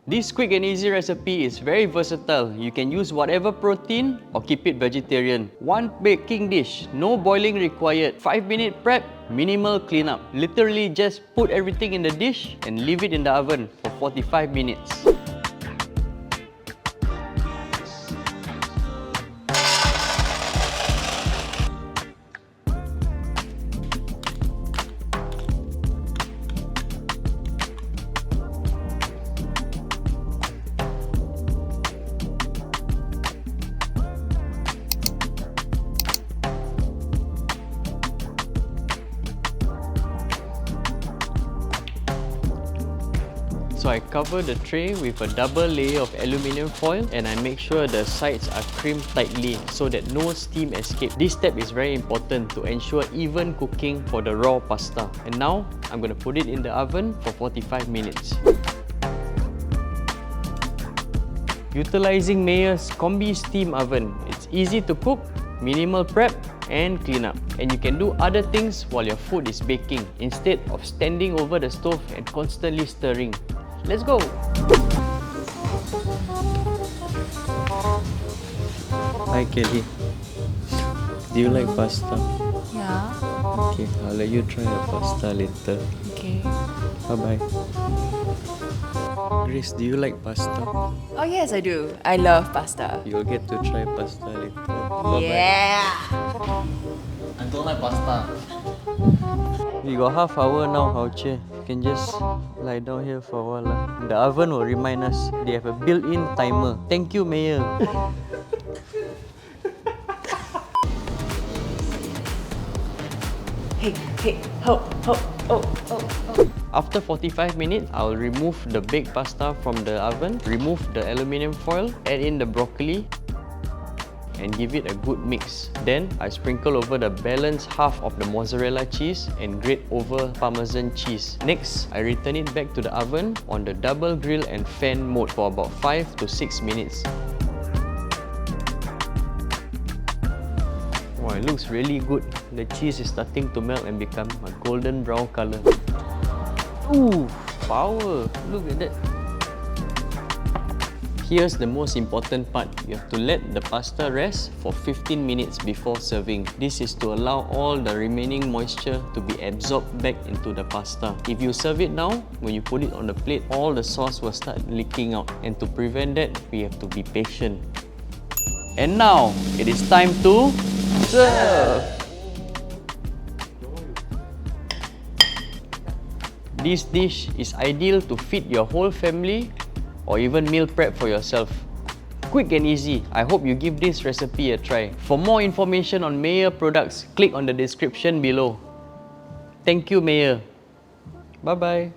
This quick and easy recipe is very versatile. You can use whatever protein or keep it vegetarian. One baking dish, no boiling required. 5-minute prep, minimal cleanup. Literally just put everything in the dish and leave it in the oven for 45 minutes. So I cover the tray with a double layer of aluminium foil and I make sure the sides are crimped tightly so that no steam escapes. This step is very important to ensure even cooking for the raw pasta. And now I'm going to put it in the oven for 45 minutes. Utilizing Mayer's Combi Steam Oven. It's easy to cook, minimal prep and clean up. And you can do other things while your food is baking instead of standing over the stove and constantly stirring. Let's go! Hi Kelly. Do you like pasta? Yeah. Okay, I'll let you try the pasta later. Okay. Bye-bye. Grace, do you like pasta? Oh yes, I do. I love pasta. You'll get to try pasta later. Bye-bye. Yeah. I don't like pasta. We got half hour now, Hauche. You can just lie down here for a while. The oven will remind us. They have a built-in timer. Thank you, Mayor. Hey, ho. After 45 minutes, I'll remove the baked pasta from the oven, remove the aluminium foil, add in the broccoli, and give it a good mix. Then I sprinkle over the balance half of the mozzarella cheese and grate over parmesan cheese. Next, I return it back to the oven on the double grill and fan mode for about 5 to 6 minutes. Wow, it looks really good. The cheese is starting to melt and become a golden brown color. Ooh, power! Look at that. Here's the most important part. You have to let the pasta rest for 15 minutes before serving. This is to allow all the remaining moisture to be absorbed back into the pasta. If you serve it now, when you put it on the plate, all the sauce will start leaking out. And to prevent that, we have to be patient. And now, it is time to serve! This dish is ideal to feed your whole family or even meal prep for yourself. Quick and easy. I hope you give this recipe a try. For more information on Mayer products, click on the description below. Thank you, Mayer. Bye-bye.